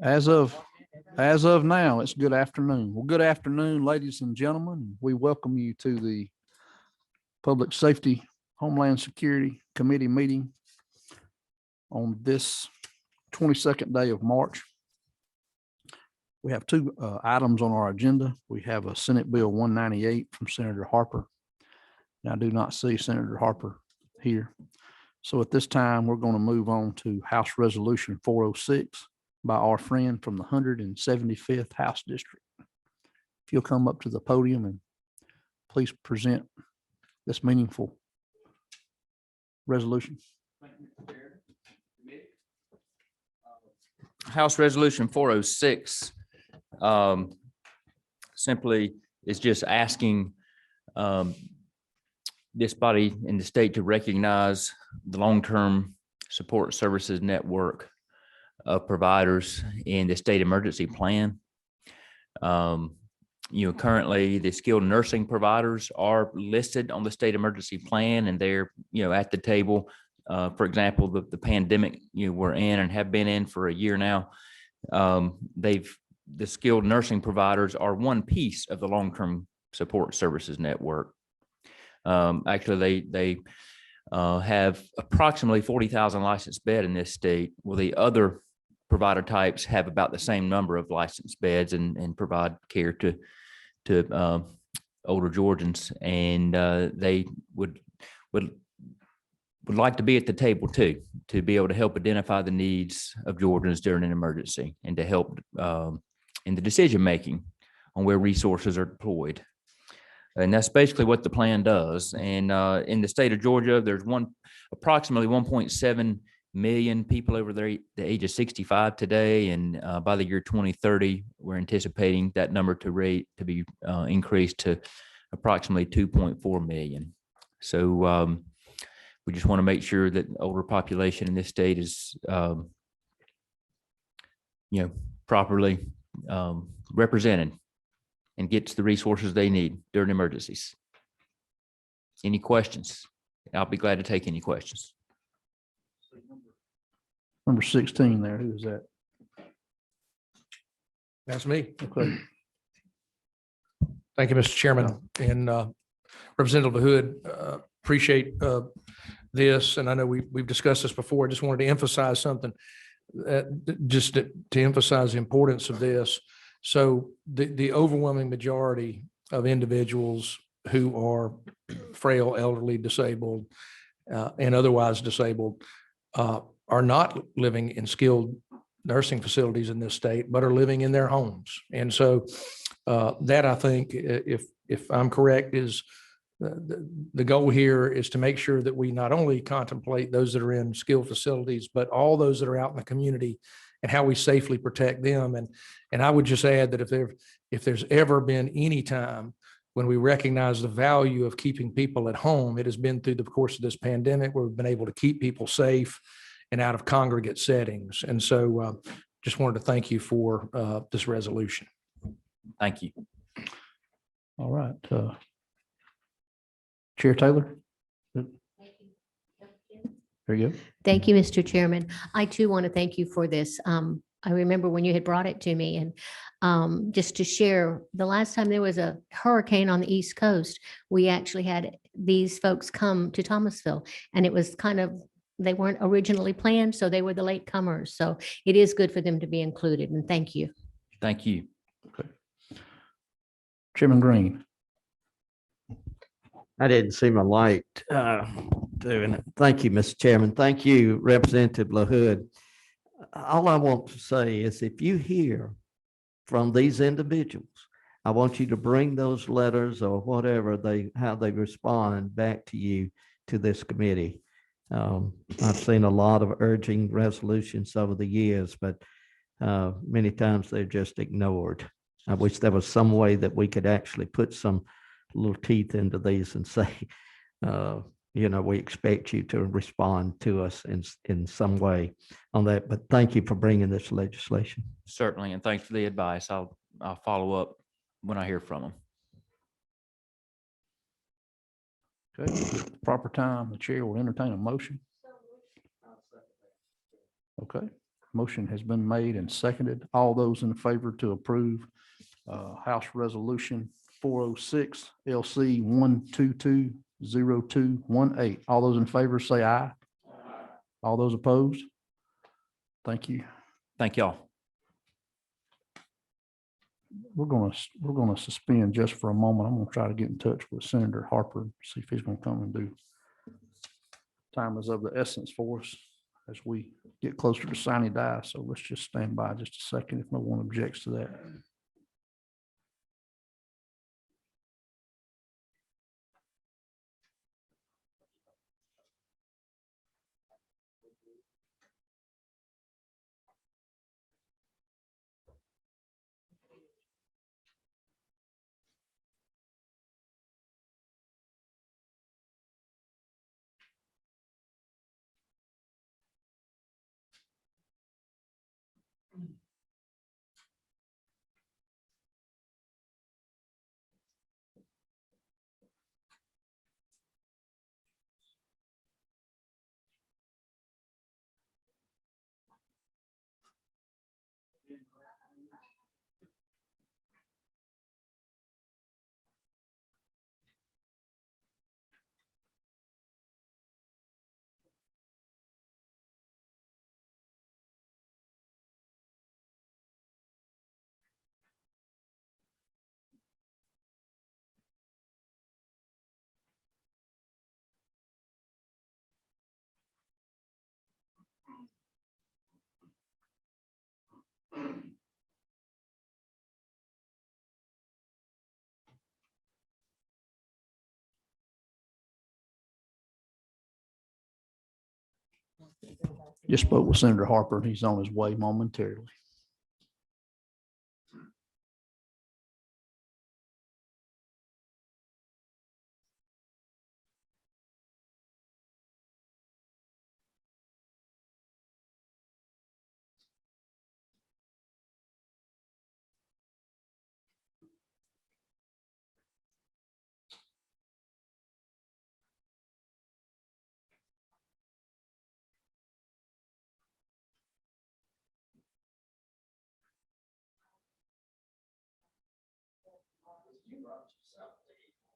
As of now, it's good afternoon. Well, good afternoon, ladies and gentlemen. We welcome you to the Public Safety Homeland Security Committee meeting on this 22nd day of March. We have two items on our agenda. We have a Senate Bill 198 from Senator Harper. Now, I do not see Senator Harper here. So at this time, we're going to move on to House Resolution 406 by our friend from the 175th House District. If you'll come up to the podium and please present this meaningful resolution. House Resolution 406 simply is just asking this body in the state to recognize the long-term support services network of providers in the state emergency plan. Currently the skilled nursing providers are listed on the state emergency plan, and they're, at the table. For example, the pandemic we're in and have been in for a year now. The skilled nursing providers are one piece of the long-term support services network. Actually, they have approximately 40,000 licensed beds in this state. Well, the other provider types have about the same number of licensed beds and provide care to older Georgians, and they would like to be at the table too, to be able to help identify the needs of Georgians during an emergency and to help in the decision making on where resources are deployed. And that's basically what the plan does. And in the state of Georgia, there's approximately 1.7 million people over the age of 65 today. And by the year 2030, we're anticipating that number to be increased to approximately 2.4 million. So we just want to make sure that the older population in this state is, properly represented and gets the resources they need during emergencies. Any questions? I'll be glad to take any questions. Number 16 there, who is that? That's me. Okay. Thank you, Mr. Chairman. And Representative Hood, appreciate this. And I know we've discussed this before. I just wanted to emphasize something, just to emphasize the importance of this. So the overwhelming majority of individuals who are frail, elderly, disabled, and otherwise disabled are not living in skilled nursing facilities in this state, but are living in their homes. And so that, I think, if I'm correct, is the goal here is to make sure that we not only contemplate those that are in skilled facilities, but all those that are out in the community and how we safely protect them. And I would just add that if there's ever been any time when we recognize the value of keeping people at home, it has been through the course of this pandemic, where we've been able to keep people safe and out of congregate settings. And so just wanted to thank you for this resolution. Thank you. All right. Chair Taylor. There you go. Thank you, Mr. Chairman. I too want to thank you for this. I remember when you had brought it to me, and just to share, the last time there was a hurricane on the East Coast, we actually had these folks come to Thomasville, and it was they weren't originally planned, so they were the late comers. So it is good for them to be included, and thank you. Thank you. Okay. Chairman Green. I didn't see my light doing it. Thank you, Mr. Chairman. Thank you, Representative LaHood. All I want to say is if you hear from these individuals, I want you to bring those letters or whatever how they respond back to you, to this committee. I've seen a lot of urging resolutions over the years, but many times they're just ignored. I wish there was some way that we could actually put some little teeth into these and say, we expect you to respond to us in some way on that. But thank you for bringing this legislation. Certainly, and thanks for the advice. I'll follow up when I hear from them. Okay, at the proper time, the chair will entertain a motion. Okay, Motion has been made and seconded. All those in favor to approve House Resolution 406 LC 1220218. All those in favor say aye. All those opposed? Thank you. Thank y'all. We're gonna suspend just for a moment. I'm gonna try to get in touch with Senator Harper, see if he's gonna come and do. Time is of the essence for us as we get closer to sine die. So let's just stand by just a second if no one objects to that. Just spoke with Senator Harper and he's on his way momentarily.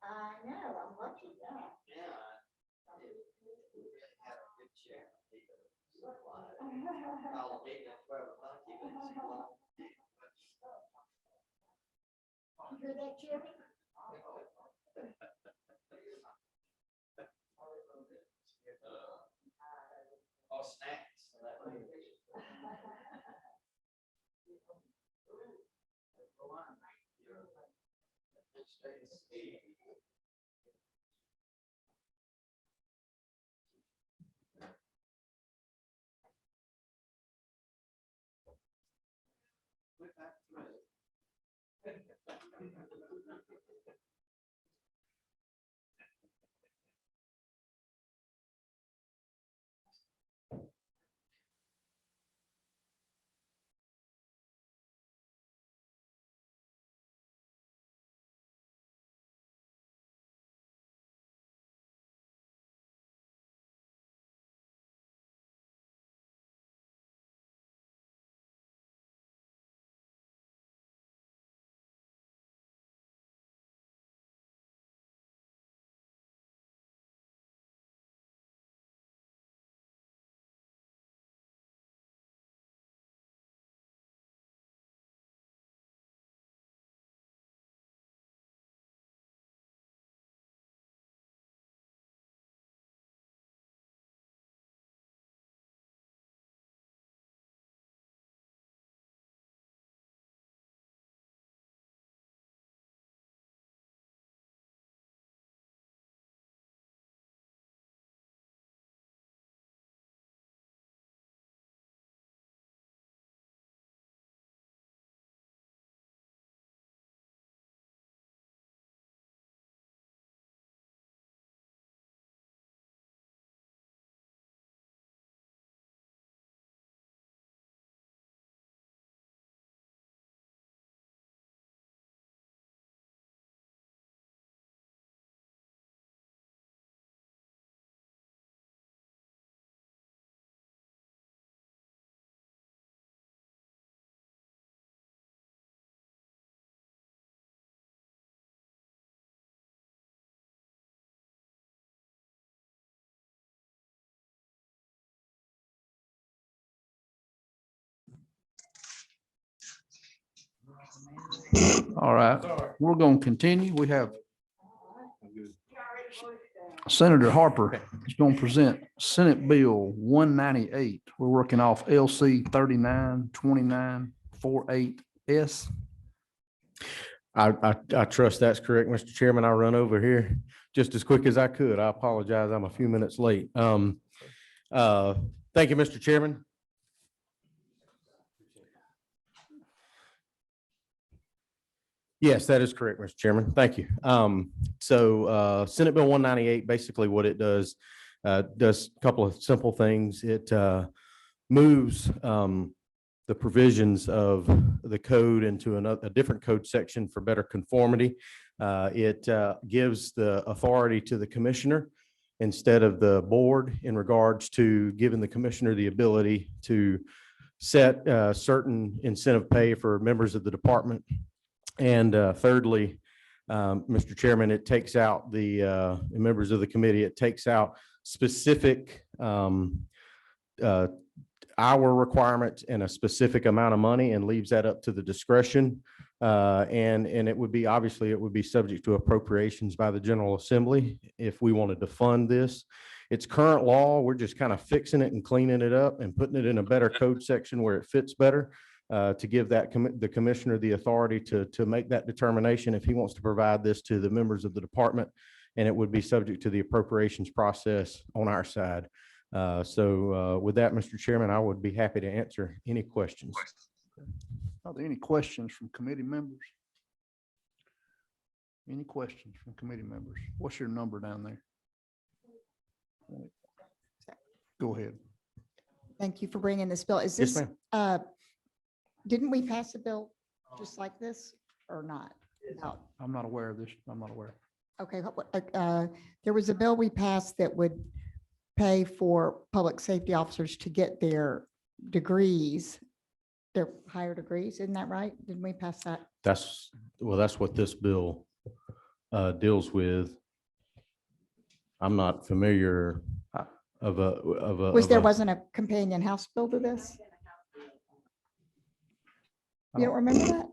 I know, I'm lucky that. You hear that, Jerry? All snacks. All right, we're going to continue. We have Senator Harper is going to present Senate Bill 198. We're working off LC 392948S. I trust that's correct, Mr. Chairman. I run over here just as quick as I could. I apologize. I'm a few minutes late. Thank you, Mr. Chairman. Yes, that is correct, Mr. Chairman. Thank you. Senate Bill 198, basically what it does a couple of simple things. It moves the provisions of the code into a different code section for better conformity. It gives the authority to the commissioner instead of the board in regards to giving the commissioner the ability to set certain incentive pay for members of the department. And thirdly, Mr. Chairman, it takes out the members of the committee, it takes out specific hour requirements and a specific amount of money and leaves that up to the discretion. And it would be, obviously, it would be subject to appropriations by the General Assembly if we wanted to fund this. It's current law. We're just kind of fixing it and cleaning it up and putting it in a better code section where it fits better. To give that the commissioner the authority to make that determination if he wants to provide this to the members of the department, and it would be subject to the appropriations process on our side. With that, Mr. Chairman, I would be happy to answer any questions. Are there any questions from committee members? Any questions from committee members? What's your number down there? Go ahead. Thank you for bringing this bill. Is Yes, this, ma'am. didn't we pass a bill just like this or not? No. I'm not aware of this. I'm not aware. Okay. There was a bill we passed that would pay for public safety officers to get their degrees, their higher degrees. Isn't that right? Didn't we pass that? That's what this bill deals with. I'm not familiar of a. Wasn't a companion House bill to this? You don't remember that?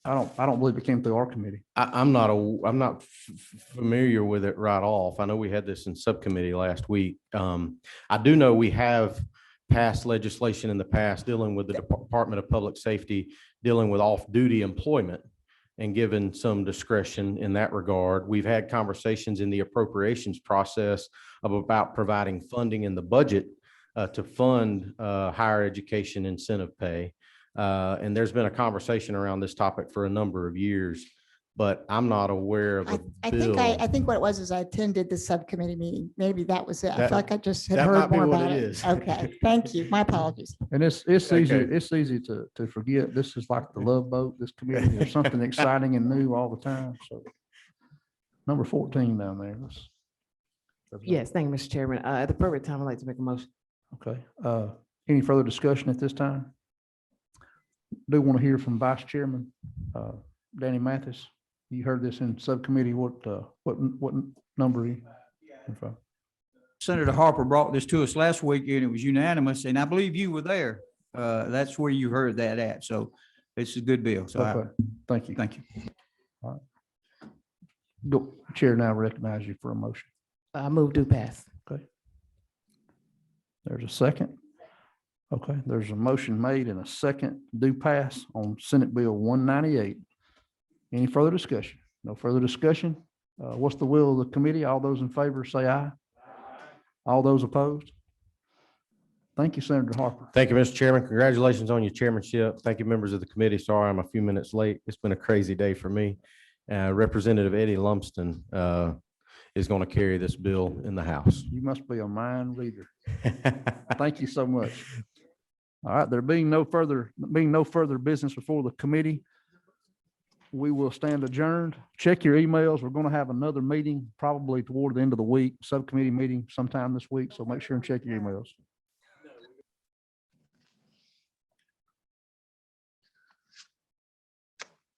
I don't believe it came through our committee. I'm not familiar with it right off. I know we had this in subcommittee last week. I do know we have passed legislation in the past dealing with the Department of Public Safety, dealing with off-duty employment and given some discretion in that regard. We've had conversations in the appropriations process about providing funding in the budget to fund higher education incentive pay. And there's been a conversation around this topic for a number of years, but I'm not aware of a bill. I think what it was is I attended the subcommittee meeting. Maybe that was it. I That- feel like I just had that heard might be more what about it it. is. Okay, thank you. My apologies. And it's easy, Okay. it's easy to forget. This is like the Love Boat, this committee. There's something exciting and new all the time. So number 14 down there. Yes, thank you, Mr. Chairman. At the appropriate time, I'd like to make a motion. Okay. Any further discussion at this time? Do want to hear from Vice Chairman Danny Mathis. You heard this in subcommittee. What number? Are you in front? Senator Harper brought this to us last week and it was unanimous, and I believe you were there. That's where you heard that at. So it's a good bill. So Okay. Thank you. thank you. Go, Chair now recognize you for a motion. I move to pass. There's a second. Okay, there's a motion made and a second do pass on Senate Bill 198. Any further discussion? No further discussion. What's the will of the committee? All those in favor say aye. All those opposed? Thank you, Senator Harper. Thank you, Mr. Chairman. Congratulations on your chairmanship. Thank you, members of the committee. Sorry, I'm a few minutes late. It's been a crazy day for me. Representative Eddie Lumsden is going to carry this bill in the House. You must be a mind reader. Thank you so much. All right, there being no further business before the committee, we will stand adjourned. Check your emails. We're going to have another meeting probably toward the end of the week, subcommittee meeting sometime this week. So make sure and check your emails.